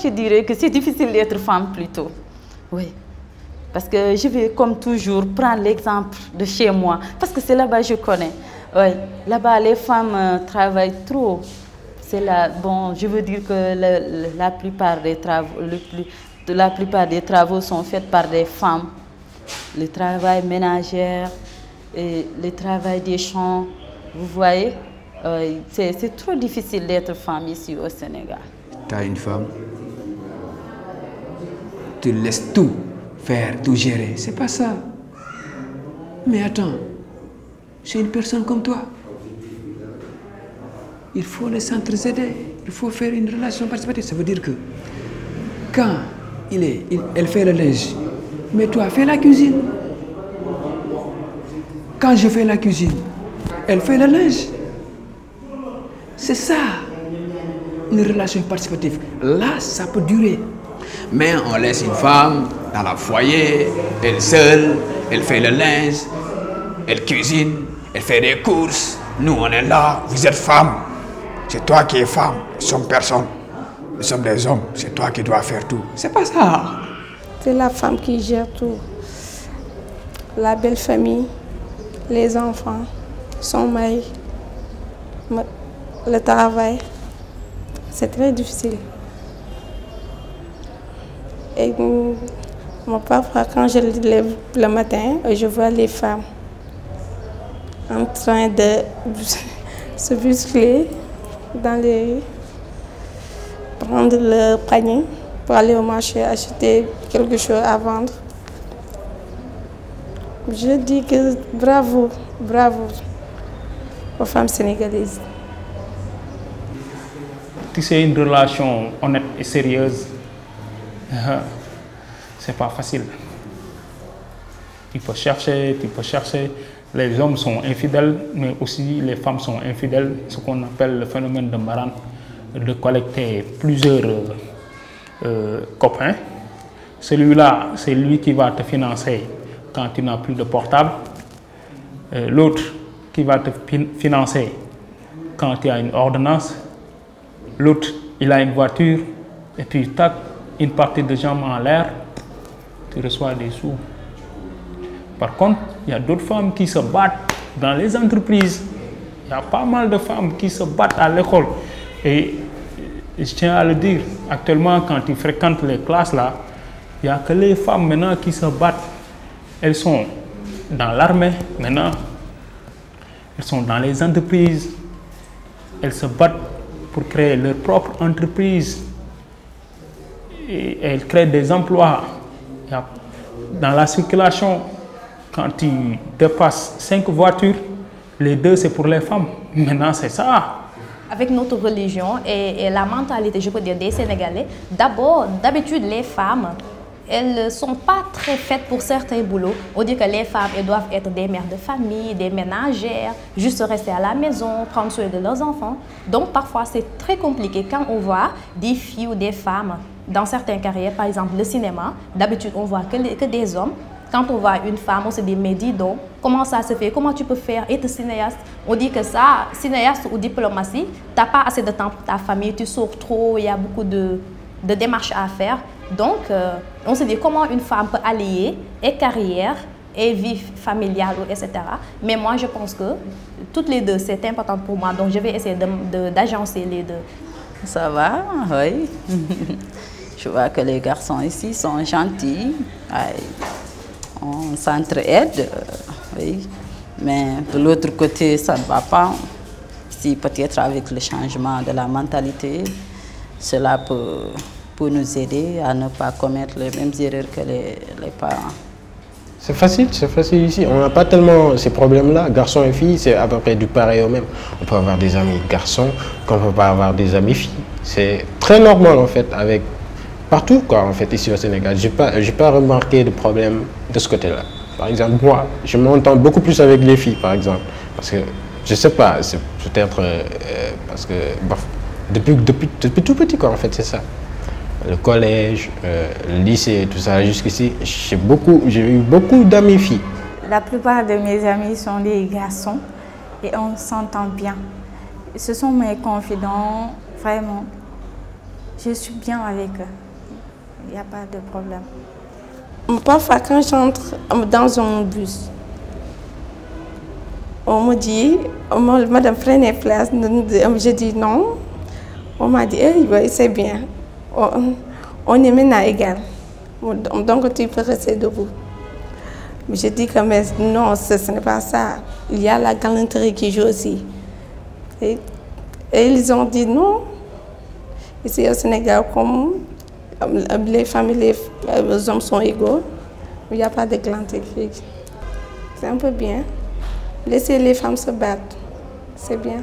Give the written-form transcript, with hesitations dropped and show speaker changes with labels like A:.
A: je dirais que c'est difficile d'être femme plutôt. Oui. Parce que je vais, comme toujours, prendre l'exemple de chez moi. Parce que c'est là-bas que je connais. Oui. Là-bas, les femmes travaillent trop. C'est là, bon, je veux dire que la plupart des travaux sont faits par des femmes. Le travail ménagère, et le travail des champs, vous voyez, c'est trop difficile d'être femme ici au Sénégal.
B: Tu as une femme, tu laisses tout faire, tout gérer, c'est pas ça. Mais attends, c'est une personne comme toi. Il faut les s'entraider, il faut faire une relation participative. Ça veut dire que quand elle fait le linge, mais toi fais la cuisine. Quand je fais la cuisine, elle fait le linge. C'est ça, une relation participative. Là, ça peut durer. Mais on laisse une femme dans le foyer, elle seule, elle fait le linge, elle cuisine, elle fait des courses. Nous, on est là, vous êtes femme. C'est toi qui es femme, nous sommes personne. Nous sommes des hommes, c'est toi qui dois faire tout. C'est pas ça.
C: C'est la femme qui gère tout. La belle famille, les enfants, son mari, le travail. C'est très difficile. Et parfois, quand je lève le matin, je vois les femmes en train de se bousculer dans les rues, prendre le panier pour aller au marché acheter quelque chose à vendre. Je dis que bravo, bravo aux femmes sénégalaises.
D: Tisser une relation honnête et sérieuse, c'est pas facile. Tu peux chercher. Les hommes sont infidèles, mais aussi les femmes sont infidèles, ce qu'on appelle le phénomène de Maran, de collecter plusieurs copains. Celui-là, c'est lui qui va te financer quand tu n'as plus de portable. L'autre qui va te financer quand tu as une ordonnance. L'autre, il a une voiture et puis tac, une partie de jambes en l'air, tu reçois des sous. Par contre, il y a d'autres femmes qui se battent dans les entreprises. Il y a pas mal de femmes qui se battent à l'école. Et je tiens à le dire, actuellement, quand tu fréquentes les classes là, il n'y a que les femmes maintenant qui se battent. Elles sont dans l'armée maintenant, elles sont dans les entreprises, elles se battent pour créer leur propre entreprise et elles créent des emplois. Dans la circulation, quand tu dépasses 5 voitures, les 2 c'est pour les femmes. Maintenant c'est ça.
E: Avec notre religion et la mentalité, je peux dire, des Sénégalais, d'habitude les femmes, elles ne sont pas très faites pour certains boulots. On dit que les femmes, elles doivent être des mères de famille, des ménagères, juste rester à la maison, prendre soin de leurs enfants. Donc parfois c'est très compliqué quand on voit des filles ou des femmes dans certaines carrières, par exemple le cinéma. D'habitude on voit que des hommes. Quand on voit une femme, on se dit, mais dis donc, comment ça se fait? Comment tu peux faire être cinéaste? On dit que ça, cinéaste ou diplomatie, tu n'as pas assez de temps pour ta famille, tu sors trop, il y a beaucoup de démarches à faire. Donc, on se dit comment une femme peut allier et carrière et vie familiale, etc. Mais moi, je pense que toutes les deux, c'est important pour moi. Donc, je vais essayer d'agencer les deux.
A: Ça va, oui. Je vois que les garçons ici sont gentils. On s'entraide, oui. Mais de l'autre côté, ça ne va pas. Si peut-être avec le changement de la mentalité, cela peut nous aider à ne pas commettre les mêmes erreurs que les parents.
F: C'est facile ici. On n'a pas tellement ces problèmes-là. Garçons et filles, c'est à peu près du pareil au même. On peut avoir des amis garçons, comme on peut pas avoir des amis filles. C'est très normal en fait, avec partout quoi, en fait, ici au Sénégal. J'ai pas remarqué de problème de ce côté-là. Par exemple, moi, je m'entends beaucoup plus avec les filles, par exemple. Parce que, je sais pas, c'est peut-être parce que, bon, depuis tout petit, quoi, en fait, c'est ça. Le collège, le lycée, tout ça, jusqu'ici, j'ai eu beaucoup d'amis filles.
G: La plupart de mes amis sont des garçons et on s'entend bien. Ce sont mes confidents, vraiment. je suis bien avec eux. Il n'y a pas de problème.
C: Parfois, quand j'entre dans un bus, on me dit, madame, prenez place. Je dis non. On m'a dit, oui, c'est bien. On est maintenant égal. Donc, tu peux rester debout. Mais je dis que mais non, ce n'est pas ça. Il y a la galanterie qui joue aussi. Et ils ont dit non. Ici au Sénégal, comme les femmes et les hommes sont égaux, il n'y a pas de galanterie. C'est un peu bien. Laissez les femmes se battre. C'est bien.